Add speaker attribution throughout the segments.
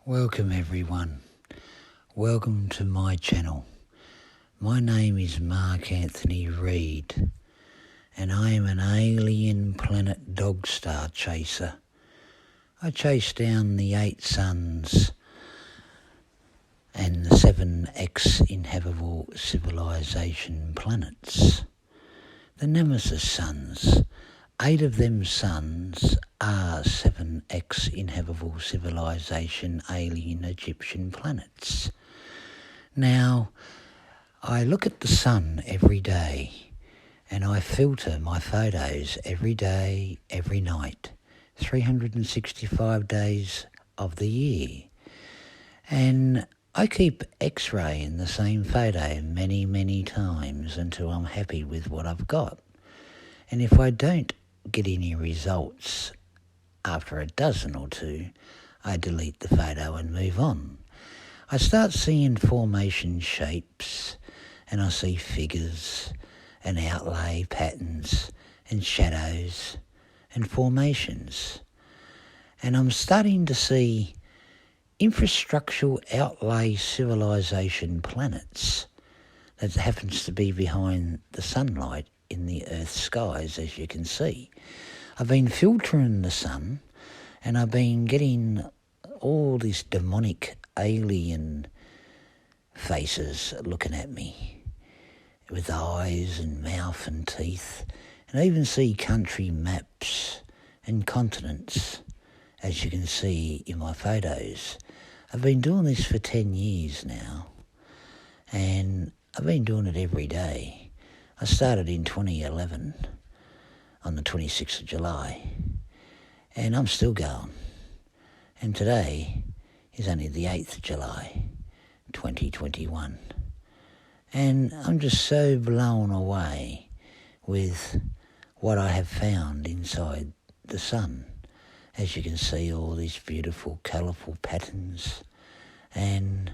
Speaker 1: Welcome everyone. Welcome to my channel. My name is Mark Anthony Reid and I am an alien planet dog star chaser. I chase down the 8 suns and the 7 ex-inhabitable civilization planets. The Nemesis suns. 8 of them suns are 7 ex-inhabitable civilization alien Egyptian planets. Now, I look at the sun every day and I filter my photos every day, every night, 365 days of the year. And I keep X-raying the same photo many times until I'm happy with what I've got. And if I don't get any results after a dozen or 2, I delete the photo and move on. I start seeing formation shapes and I see figures and outlay patterns and shadows and formations. And I'm starting to see infrastructural outlay civilization planets that happens to be behind the sunlight in the Earth's skies, as you can see. I've been filtering the sun and I've been getting all these demonic alien faces looking at me with eyes and mouth and teeth, and I even see country maps and continents, as you can see in my photos. I've been doing this for 10 years now and I've been doing it every day. I started in 2011 on the 26th of July and I'm still going. And today is only the 8th of July, 2021. And I'm just so blown away with what I have found inside the sun. As you can see, all these beautiful, colourful patterns. And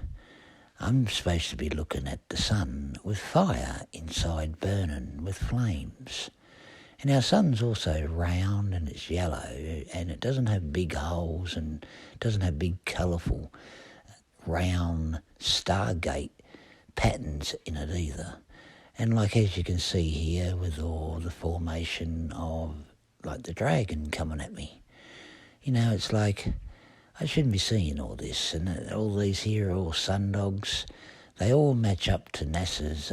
Speaker 1: I'm supposed to be looking at the sun with fire inside burning with flames. And our sun's also round and it's yellow and it doesn't have big holes and doesn't have big colourful round Stargate patterns in it either. And like as you can see here with all the formation of like the dragon coming at me. You know, it's like I shouldn't be seeing all this, and all these here are all sun dogs. They all match up to NASA's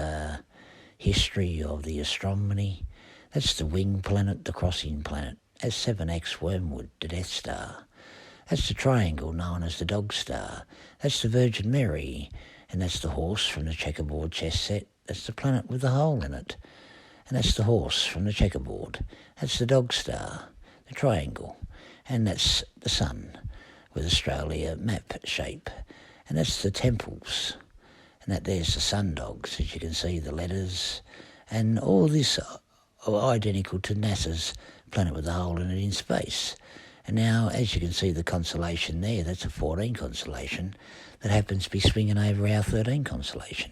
Speaker 1: history of the astronomy. That's the wing planet, the crossing planet. That's 7X Wormwood, the Death Star. That's the triangle known as the Dog Star. That's the Virgin Mary, and that's the horse from the checkerboard chess set. That's the planet with the hole in it. And that's the horse from the checkerboard. That's the Dog Star, the triangle. And that's the sun with Australia map shape, and that's the temples, and that there's the sun dogs, as you can see, the letters, and all this are identical to NASA's planet with a hole in it in space. And now, as you can see, the constellation there, that's a 14 constellation that happens to be swinging over our 13 constellation.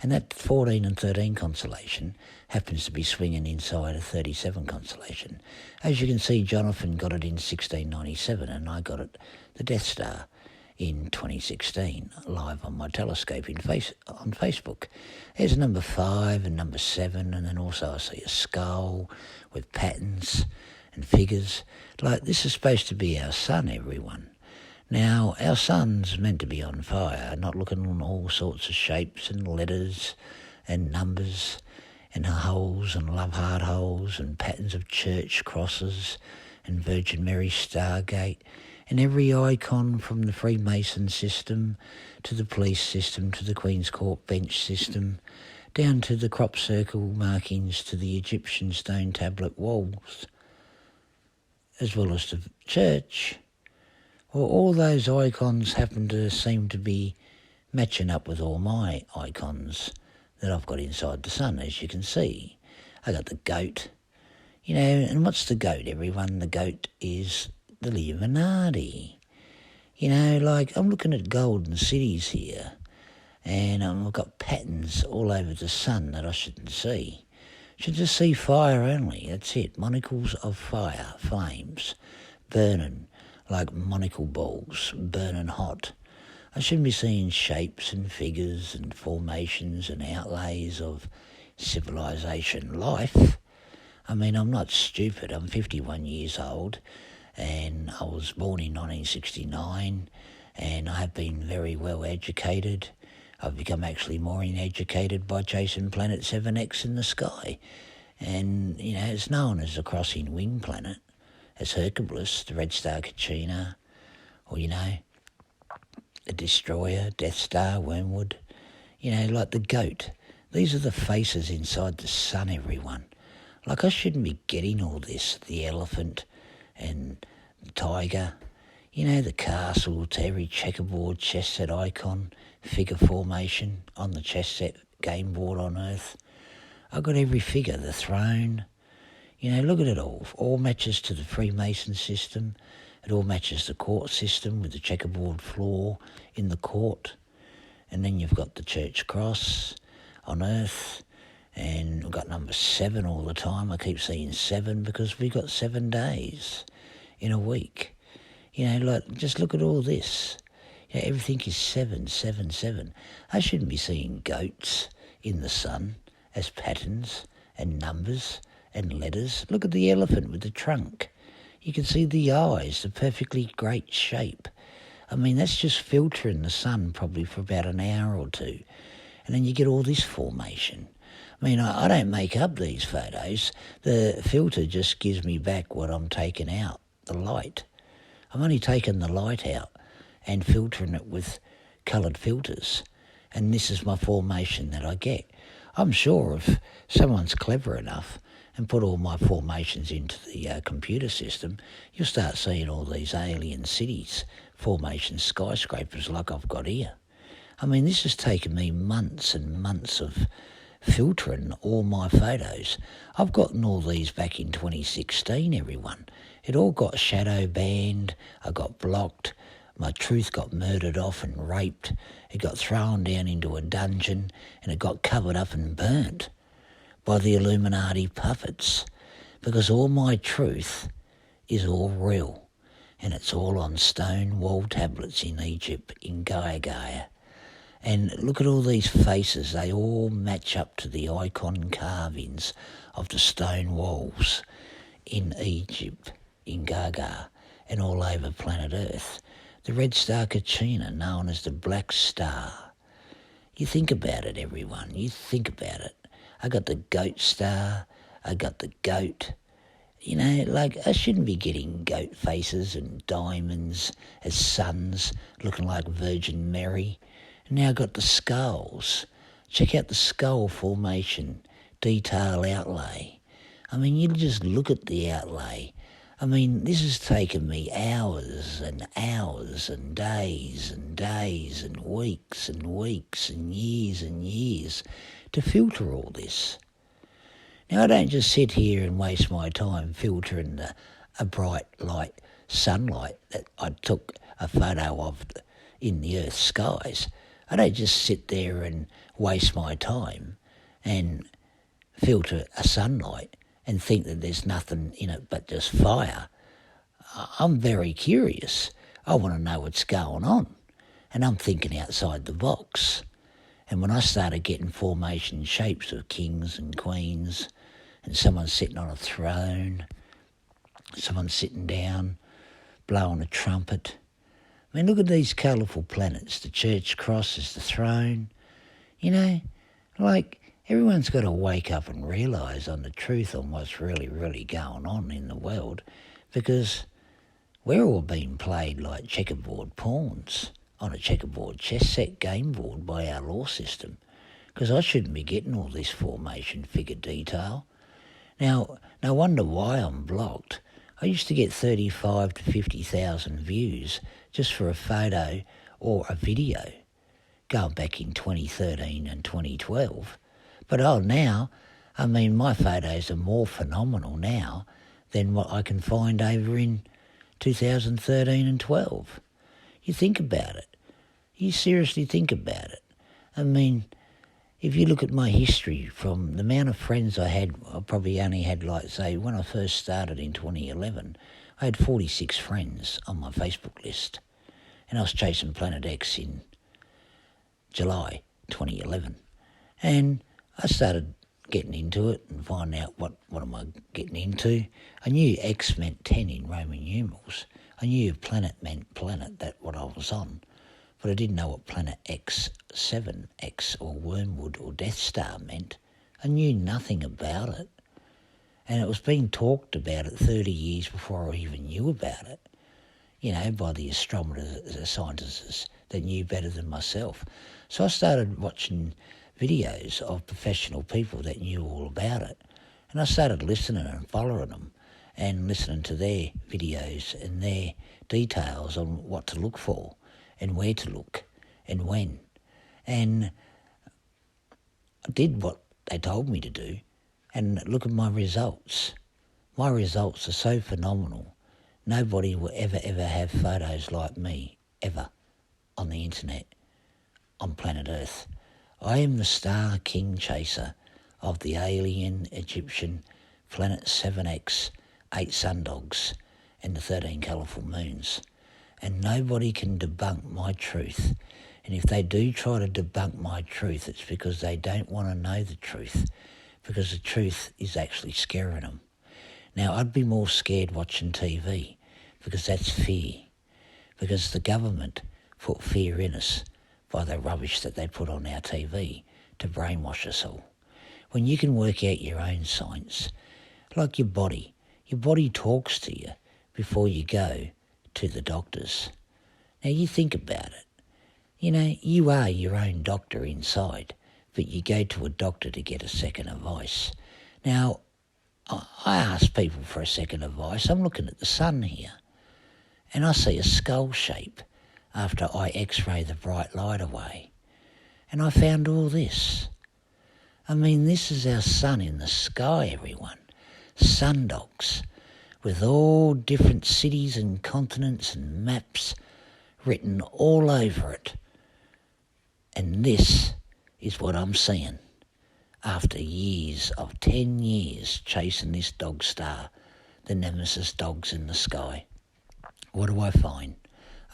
Speaker 1: And that 14 and 13 constellation happens to be swinging inside a 37 constellation. As you can see, Jonathan got it in 1697 and I got it, the Death Star, in 2016, live on my telescope on Facebook. There's number 5 and number 7, and then also I see a skull with patterns and figures. Like, this is supposed to be our sun, everyone. Now, our sun's meant to be on fire, not looking on all sorts of shapes and letters and numbers and holes and love heart holes and patterns of church crosses and Virgin Mary Stargate and every icon from the Freemason system to the police system to the Queen's Court bench system down to the crop circle markings to the Egyptian stone tablet walls, as well as the church. Well, all those icons happen to seem to be matching up with all my icons that I've got inside the sun, as you can see. I got the goat, you know, and what's the goat, everyone? The goat is the Illuminati. You know, like, I'm looking at golden cities here, and I've got patterns all over the sun that I shouldn't see. Should just see fire only, that's it. Monocles of fire, flames, burning, like monocle balls burning hot. I shouldn't be seeing shapes and figures and formations and outlays of civilization life. I mean, I'm not stupid. I'm 51 years old and I was born in 1969 and I have been very well educated. I've become actually more educated by chasing Planet 7X in the sky. And, it's known as the crossing wing planet, as Hercules, the Red Star Kachina, or, the Destroyer, Death Star, Wormwood, like the goat. These are the faces inside the sun, everyone. Like, I shouldn't be getting all this, the elephant and the tiger, the castle, every checkerboard chess set icon, figure formation on the chess set game board on Earth. I've got every figure, the throne. Look at it all matches to the Freemason system. It all matches the court system with the checkerboard floor in the court. And then you've got the church cross on Earth. And we've got number 7 all the time. I keep seeing 7 because we've got 7 days in a week. Just look at all this. Everything is 7, 7, 7. I shouldn't be seeing goats in the sun as patterns and numbers and letters. Look at the elephant with the trunk. You can see the eyes, the perfectly great shape. I mean, that's just filtering the sun probably for about an hour or two. And then you get all this formation. I mean, I don't make up these photos. The filter just gives me back what I'm taking out, the light. I'm only taking the light out and filtering it with coloured filters. And this is my formation that I get. I'm sure if someone's clever enough and put all my formations into the computer system, you'll start seeing all these alien cities, formation skyscrapers like I've got here. I mean, this has taken me months and months of filtering all my photos. I've gotten all these back in 2016, everyone. It all got shadow banned, I got blocked, my truth got murdered off and raped, it got thrown down into a dungeon and it got covered up and burnt by the Illuminati puppets because all my truth is all real and it's all on stone wall tablets in Egypt, in Gaia. And look at all these faces, they all match up to the icon carvings of the stone walls in Egypt, in Gaga, and all over planet Earth. The Red Star Kachina, known as the Black Star. You think about it, everyone, you think about it. I got the Goat Star, I got the goat. I shouldn't be getting goat faces and diamonds as suns looking like Virgin Mary. And now I've got the skulls. Check out the skull formation, detail outlay. I mean, you just look at the outlay. I mean, this has taken me hours and hours and days and weeks and years to filter all this. Now, I don't just sit here and waste my time filtering a bright light, sunlight that I took a photo of in the Earth's skies. I don't just sit there and waste my time and filter a sunlight and think that there's nothing in it but just fire. I'm very curious. I want to know what's going on. And I'm thinking outside the box. And when I started getting formation shapes of kings and queens, and someone sitting on a throne, someone sitting down, blowing a trumpet. I mean, look at these colourful planets. The church cross is the throne. Everyone's got to wake up and realise on the truth on what's really, really going on in the world, because we're all being played like checkerboard pawns on a checkerboard chess set game board by our law system, because I shouldn't be getting all this formation figure detail. Now, no wonder why I'm blocked. I used to get 35 to 50,000 views just for a photo or a video going back in 2013 and 2012. But now, my photos are more phenomenal now than what I can find over in 2013 and 12. You think about it. You seriously think about it. If you look at my history from the amount of friends I had, I probably only had when I first started in 2011, I had 46 friends on my Facebook list, and I was chasing Planet X in July 2011. And I started getting into it and finding out what am I getting into. I knew X meant 10 in Roman numerals. I knew planet meant planet, that what I was on. But I didn't know what Planet X, 7X or Wormwood or Death Star meant. I knew nothing about it. And it was being talked about 30 years before I even knew about it, by the astronomers, the scientists that knew better than myself. So I started watching videos of professional people that knew all about it. And I started listening and following them and listening to their videos and their details on what to look for and where to look and when. And I did what they told me to do, and look at my results. My results are so phenomenal. Nobody will ever have photos like me, ever, on the internet, on planet Earth. I am the star king chaser of the alien Egyptian Planet 7X, 8 sundogs, and the 13 colourful moons. And nobody can debunk my truth. And if they do try to debunk my truth, it's because they don't want to know the truth, because the truth is actually scaring them. Now, I'd be more scared watching TV, because that's fear. Because the government put fear in us by the rubbish that they put on our TV to brainwash us all. When you can work out your own science, like your body talks to you before you go to the doctors. Now, you think about it. You are your own doctor inside, but you go to a doctor to get a second advice. Now, I ask people for a second advice. I'm looking at the sun here, and I see a skull shape after I x-ray the bright light away. And I found all this. I mean, this is our sun in the sky, everyone. Sundogs, with all different cities and continents and maps written all over it. And this is what I'm seeing after years of 10 years chasing this dog star, the nemesis dogs in the sky. What do I find?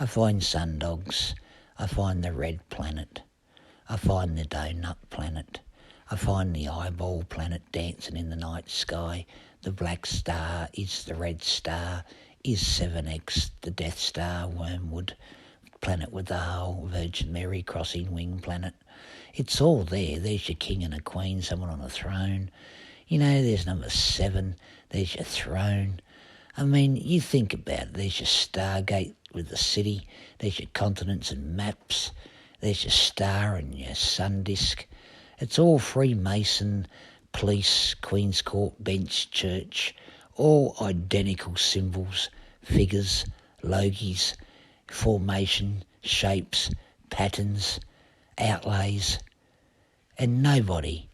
Speaker 1: I find sundogs. I find the red planet. I find the donut planet. I find the eyeball planet dancing in the night sky. The black star is the red star, is 7X, the Death Star, Wormwood, planet with the whole Virgin Mary crossing wing planet. It's all there. There's your king and a queen, someone on a throne. There's number 7. There's your throne. I mean, you think about it. There's your Stargate with the city. There's your continents and maps. There's your star and your sun disk. It's all Freemason, police, Queen's Court, bench, church, all identical symbols, figures, logies, formation, shapes, patterns, outlays, and nobody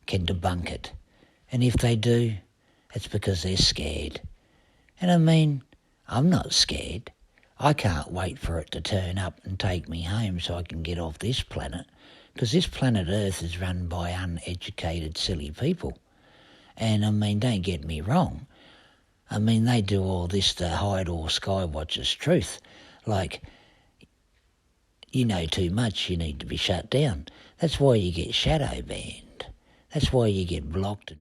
Speaker 1: can debunk it. And if they do, it's because they're scared. And I mean, I'm not scared. I can't wait for it to turn up and take me home so I can get off this planet, because this planet Earth is run by uneducated, silly people. And I mean, don't get me wrong. I mean, they do all this to hide all Skywatcher's truth. Like, you know too much, you need to be shut down. That's why you get shadow banned. That's why you get blocked.